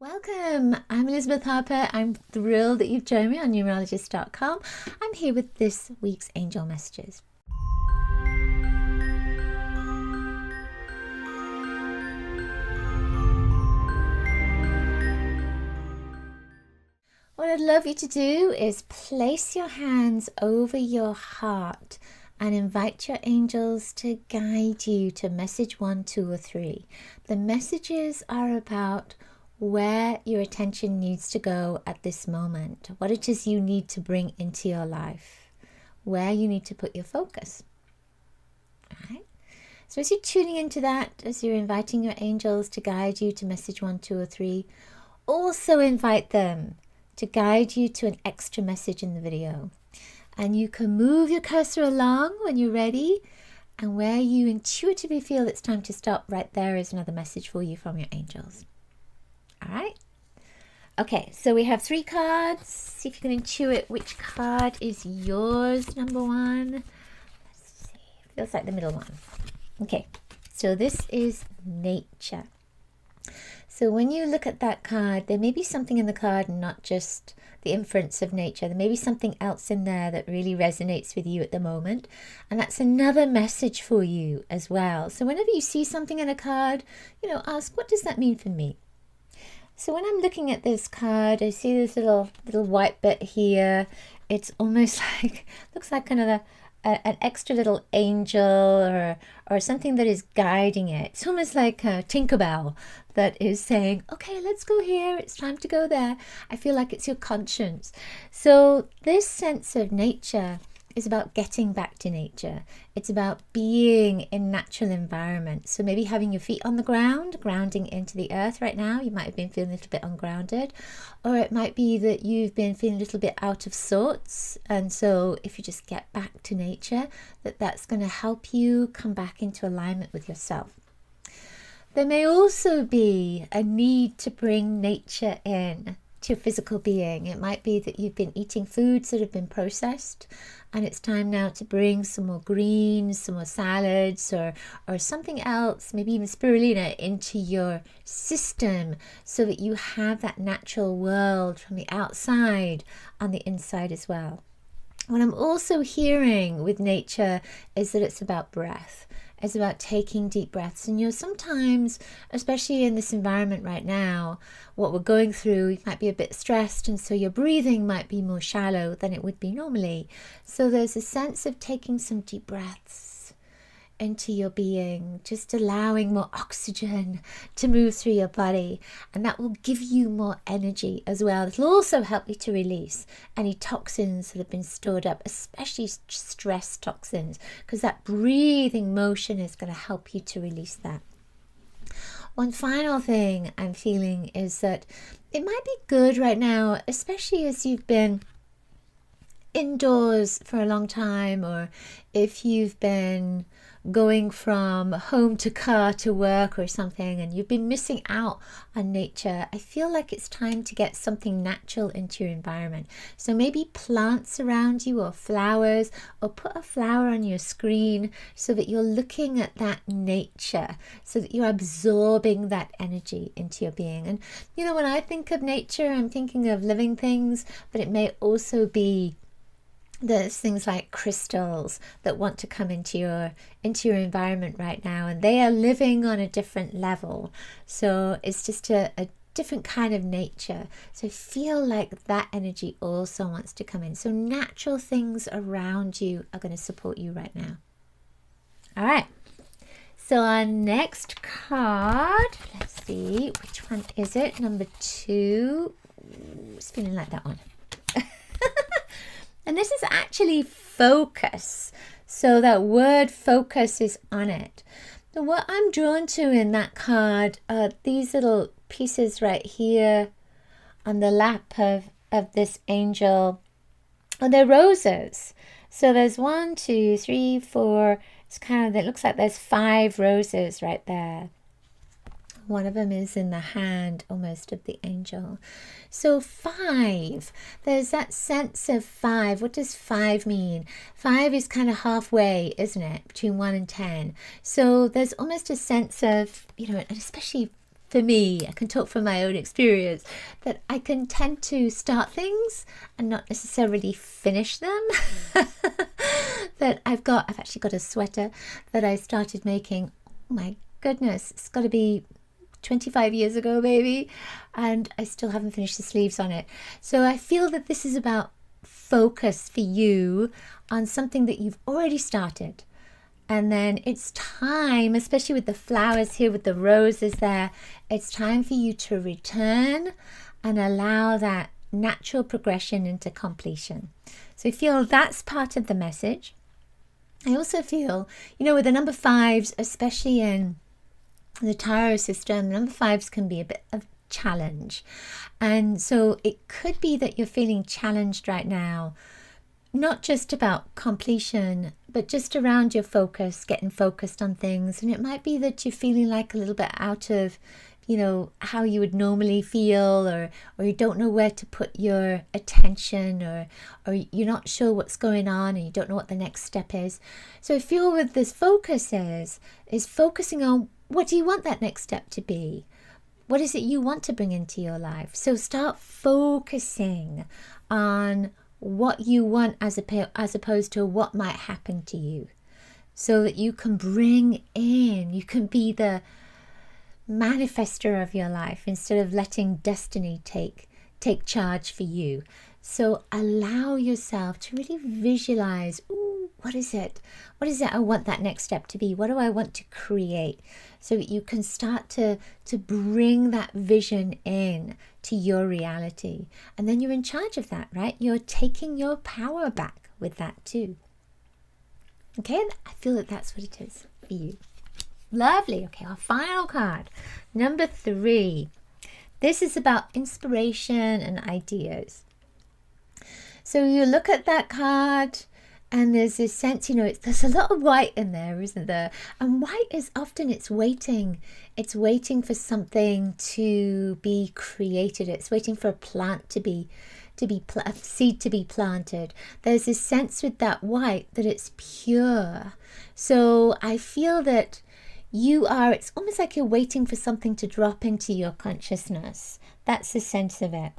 Welcome. I'm Elizabeth Harper. I'm thrilled that you've joined me on numerologist.com. I'm here with this week's angel messages. What I'd love you to do is place your hands over your heart and invite your angels to guide you to message 1, 2, or 3. The messages are about where your attention needs to go at this moment, what it is you need to bring into your life, where you need to put your focus. All right? So as you're tuning into that, as you're inviting your angels to guide you to message 1, 2, or 3, also invite them to guide you to an extra message in the video. And you can move your cursor along when you're ready, and where you intuitively feel it's time to stop, right there is another message for you from your angels. All right. Okay, so we have 3 cards. See if you can intuit which card is yours, number 1. Let's see. Feels like the middle one. Okay, so this is nature. So when you look at that card, there may be something in the card, not just the inference of nature. There may be something else in there that really resonates with you at the moment. And that's another message for you as well. So whenever you see something in a card, ask, what does that mean for me? So when I'm looking at this card, I see this little white bit here. It's almost like, looks like kind of an extra little angel or something that is guiding it. It's almost like a Tinkerbell that is saying, okay, let's go here. It's time to go there. I feel like it's your conscience. So this sense of nature is about getting back to nature. It's about being in natural environment. So maybe having your feet on the ground, grounding into the earth right now. You might have been feeling a little bit ungrounded, or it might be that you've been feeling a little bit out of sorts. And so if you just get back to nature, that's going to help you come back into alignment with yourself. There may also be a need to bring nature in to your physical being. It might be that you've been eating foods that have been processed, and it's time now to bring some more greens, some more salads, or something else, maybe even spirulina, into your system so that you have that natural world from the outside on the inside as well. What I'm also hearing with nature is that it's about breath. It's about taking deep breaths. And sometimes, especially in this environment right now, what we're going through, you might be a bit stressed, and so your breathing might be more shallow than it would be normally. So there's a sense of taking some deep breaths into your being, just allowing more oxygen to move through your body, and that will give you more energy as well. It'll also help you to release any toxins that have been stored up, especially stress toxins, because that breathing motion is going to help you to release that. One final thing I'm feeling is that it might be good right now, especially as you've been indoors for a long time, or if you've been going from home to car to work or something, and you've been missing out on nature. I feel like it's time to get something natural into your environment. So maybe plants around you, or flowers, or put a flower on your screen so that you're looking at that nature, so that you're absorbing that energy into your being. And when I think of nature, I'm thinking of living things, but it may also be there's things like crystals that want to come into your environment right now, and they are living on a different level. So it's just a different kind of nature. So I feel like that energy also wants to come in. So natural things around you are going to support you right now. All right. So our next card, let's see, which one is it? Number 2. It's feeling like that one. And this is actually focus. So that word focus is on it. So what I'm drawn to in that card are these little pieces right here on the lap of this angel. And they're roses. So there's 1, 2, 3, 4. It's it looks like there's 5 roses right there. One of them is in the hand almost of the angel. So 5, there's that sense of 5. What does 5 mean? 5 is kind of halfway, isn't it? Between 1 and 10. So there's almost a sense of, and especially for me, I can talk from my own experience, that I can tend to start things and not necessarily finish them. That I've actually got a sweater that I started making, oh my goodness, it's got to be 25 years ago maybe, and I still haven't finished the sleeves on it. So I feel that this is about focus for you on something that you've already started. And then it's time, especially with the flowers here, with the roses there, it's time for you to return and allow that natural progression into completion. So I feel that's part of the message. I also feel, with the number fives, especially in the tarot system, number fives can be a bit of challenge. And so it could be that you're feeling challenged right now, not just about completion, but just around your focus, getting focused on things. And it might be that you're feeling like a little bit out of, how you would normally feel, or you don't know where to put your attention, or you're not sure what's going on and you don't know what the next step is. So I feel with this focus is focusing on, what do you want that next step to be? What is it you want to bring into your life? So start focusing on what you want as opposed to what might happen to you, so that you can you can be the manifester of your life instead of letting destiny take charge for you. So allow yourself to really visualize, what is it I want that next step to be? What do I want to create? So that you can start to bring that vision in to your reality. And then you're in charge of that, right? You're taking your power back with that too. Okay, I feel that that's what it is for you. Lovely. Okay, our final card, number 3. This is about inspiration and ideas. So you look at that card, and there's this sense, there's a lot of white in there, isn't there? And white is often, it's waiting for something to be created. It's waiting for a plant a seed to be planted. There's this sense with that white that it's pure. So I feel that it's almost like you're waiting for something to drop into your consciousness. That's the sense of it.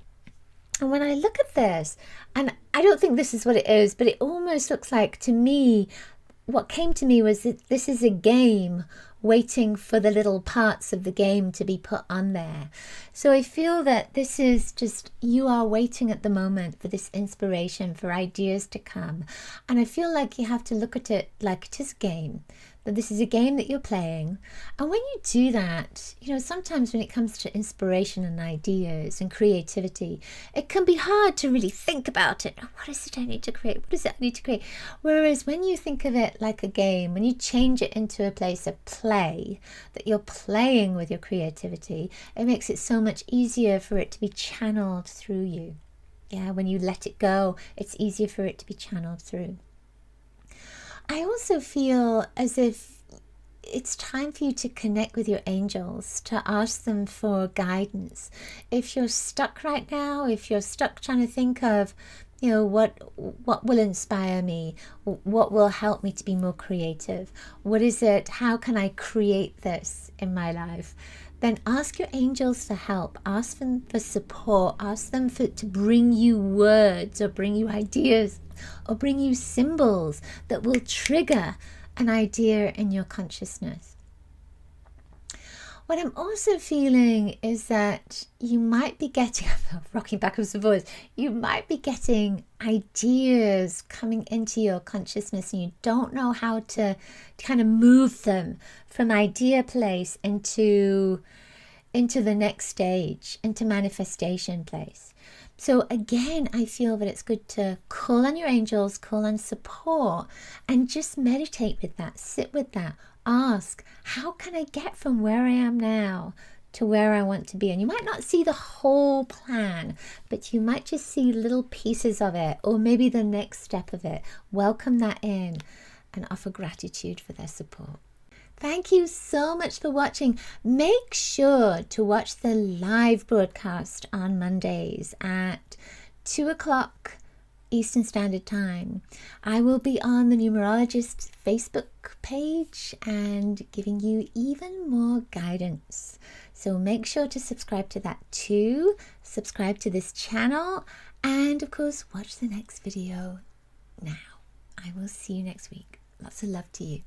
And when I look at this, and I don't think this is what it is, but it almost looks like, to me, what came to me was that this is a game waiting for the little parts of the game to be put on there. So I feel that this is just, you are waiting at the moment for this inspiration, for ideas to come. And I feel like you have to look at it like it is a game, that this is a game that you're playing. And when you do that, sometimes when it comes to inspiration and ideas and creativity, it can be hard to really think about it. What is it I need to create? What is it I need to create? Whereas when you think of it like a game, when you change it into a place of play, that you're playing with your creativity, it makes it so much easier for it to be channeled through you. Yeah, when you let it go, it's easier for it to be channeled through. I also feel as if it's time for you to connect with your angels, to ask them for guidance. If you're stuck right now, if you're stuck trying to think of, what will inspire me, what will help me to be more creative, what is it, how can I create this in my life, then ask your angels for help, ask them for support, ask them to bring you words or bring you ideas or bring you symbols that will trigger an idea in your consciousness. What I'm also feeling is that you might be getting, rocking backwards and forwards, you might be getting ideas coming into your consciousness and you don't know how to kind of move them from idea place into the next stage, into manifestation place. So again, I feel that it's good to call on your angels, call on support, and just meditate with that, sit with that, ask, how can I get from where I am now to where I want to be? And you might not see the whole plan, but you might just see little pieces of it, or maybe the next step of it. Welcome that in and offer gratitude for their support. Thank you so much for watching. Make sure to watch the live broadcast on Mondays at 2 o'clock Eastern Standard Time. I will be on the Numerologist Facebook page and giving you even more guidance. So make sure to subscribe to that too. Subscribe to this channel. And of course, watch the next video now. I will see you next week. Lots of love to you.